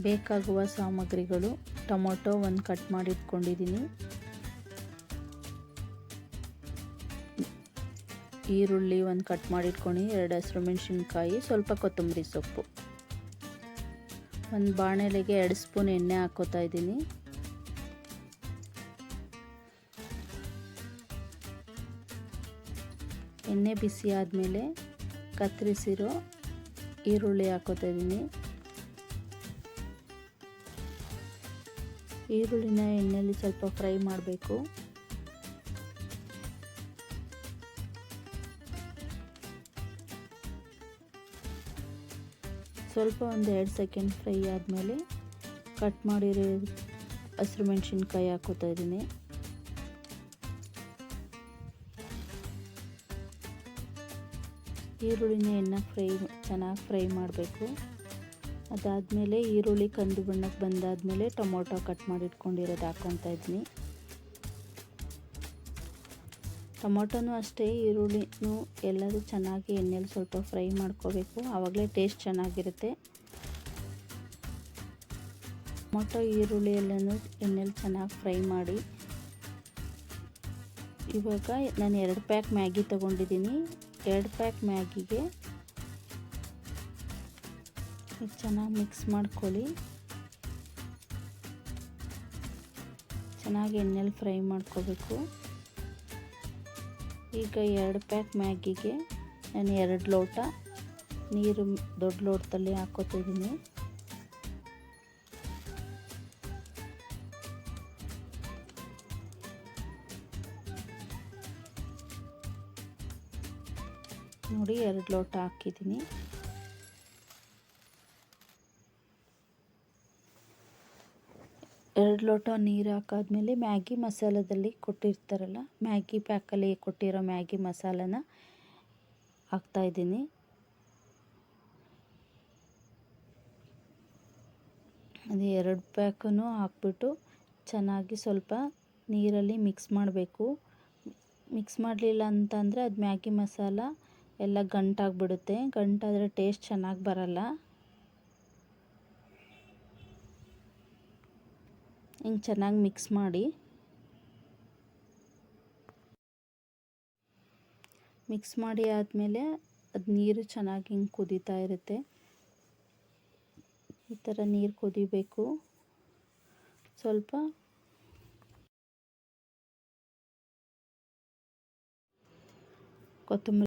ಬೇಕಾಗುವ ಸಾಮಗ್ರಿಗಳು: ಟೊಮೊಟೊ ಒಂದು ಕಟ್ ಮಾಡಿ ಇಟ್ಕೊಂಡಿದ್ದೀನಿ, ಈರುಳ್ಳಿ ಒಂದು ಕಟ್ ಮಾಡಿ ಇಟ್ಕೊಂಡು, 2 ಹಸಿರು ಮೆಣಸಿನ್ಕಾಯಿ, ಸ್ವಲ್ಪ ಕೊತ್ತಂಬರಿ ಸೊಪ್ಪು. ಒಂದು ಬಾಣಲೆಗೆ 2 ಸ್ಪೂನ್ ಎಣ್ಣೆ ಹಾಕೋತಾ ಇದ್ದೀನಿ. ಎಣ್ಣೆ ಬಿಸಿ ಆದಮೇಲೆ ಕತ್ತರಿಸಿರೋ ಈರುಳ್ಳಿ ಹಾಕೋತಾ ಇದ್ದೀನಿ. ಈರುಳ್ಳಿನ ಎಣ್ಣೆಯಲ್ಲಿ ಸ್ವಲ್ಪ ಫ್ರೈ ಮಾಡಬೇಕು. ಸ್ವಲ್ಪ ಒಂದು 2 ಸೆಕೆಂಡ್ ಫ್ರೈ ಆದಮೇಲೆ ಕಟ್ ಮಾಡಿರೋ ಹಸಿರು ಮೆಣಸಿನ್ಕಾಯಿ ಹಾಕೋತಾ ಇದ್ದೀನಿ. ಈರುಳ್ಳಿನ ಚೆನ್ನಾಗಿ ಫ್ರೈ ಮಾಡಬೇಕು. ಅದಾದಮೇಲೆ ಈರುಳ್ಳಿ ಕಂದು ಬಣ್ಣಕ್ಕೆ ಬಂದಾದಮೇಲೆ ಟೊಮೊಟೊ ಕಟ್ ಮಾಡಿ ಇಟ್ಕೊಂಡಿರೋದು ಹಾಕ್ಕೊತಾ ಇದ್ದೀನಿ. ಟೊಮೊಟೊನೂ ಅಷ್ಟೇ, ಈರುಳ್ಳಿನೂ ಎಲ್ಲದೂ ಚೆನ್ನಾಗಿ ಎಣ್ಣೆಲಿ ಸ್ವಲ್ಪ ಫ್ರೈ ಮಾಡ್ಕೋಬೇಕು, ಆವಾಗಲೇ ಟೇಸ್ಟ್ ಚೆನ್ನಾಗಿರುತ್ತೆ. ಟೊಮೊಟೊ ಈರುಳ್ಳಿ ಎಲ್ಲನೂ ಎಣ್ಣೆಲಿ ಚೆನ್ನಾಗಿ ಫ್ರೈ ಮಾಡಿ. ಇವಾಗ ನಾನು 2 ಪ್ಯಾಕ್ ಮ್ಯಾಗಿ ತೊಗೊಂಡಿದ್ದೀನಿ. 2 ಪ್ಯಾಕ್ ಮ್ಯಾಗಿಗೆ ಚೆನ್ನಾಗಿ ಮಿಕ್ಸ್ ಮಾಡ್ಕೊಳ್ಳಿ. ಚೆನ್ನಾಗಿ ಎಣ್ಣೆಲಿ ಫ್ರೈ ಮಾಡ್ಕೋಬೇಕು. ಈಗ 2 ಪ್ಯಾಕ್ ಮ್ಯಾಗಿಗೆ ನಾನು 2 ಲೋಟ ನೀರು ದೊಡ್ಡ ಲೋಟದಲ್ಲಿ ಹಾಕೋತಿದ್ದೀನಿ. ನೋಡಿ 2 ಲೋಟ ಹಾಕಿದ್ದೀನಿ. ಎರಡು ಲೋಟ ನೀರು ಹಾಕಾದ್ಮೇಲೆ ಮ್ಯಾಗಿ ಮಸಾಲದಲ್ಲಿ ಕೊಟ್ಟಿರ್ತಾರಲ್ಲ, ಮ್ಯಾಗಿ ಪ್ಯಾಕಲ್ಲಿ ಕೊಟ್ಟಿರೋ ಮ್ಯಾಗಿ ಮಸಾಲನ ಹಾಕ್ತಾಯಿದ್ದೀನಿ. ಅದು 2 ಪ್ಯಾಕನ್ನು ಹಾಕ್ಬಿಟ್ಟು ಚೆನ್ನಾಗಿ ಸ್ವಲ್ಪ ನೀರಲ್ಲಿ ಮಿಕ್ಸ್ ಮಾಡಬೇಕು. ಮಿಕ್ಸ್ ಮಾಡಲಿಲ್ಲ ಅಂತಂದರೆ ಅದು ಮ್ಯಾಗಿ ಮಸಾಲ ಎಲ್ಲ ಗಂಟಾಗಿಬಿಡುತ್ತೆ. ಗಂಟಾದರೆ ಟೇಸ್ಟ್ ಚೆನ್ನಾಗಿ ಬರಲ್ಲ. ಹಿಂಗೆ ಚೆನ್ನಾಗಿ ಮಿಕ್ಸ್ ಮಾಡಿ. ಮಿಕ್ಸ್ ಮಾಡಿ ಆದಮೇಲೆ ಅದು ನೀರು ಚೆನ್ನಾಗಿ ಹಿಂಗೆ ಕುದೀತಾ ಇರುತ್ತೆ. ಈ ಥರ ನೀರು ಕುದಿಬೇಕು. ಸ್ವಲ್ಪ ಕೊತ್ತಂಬರಿ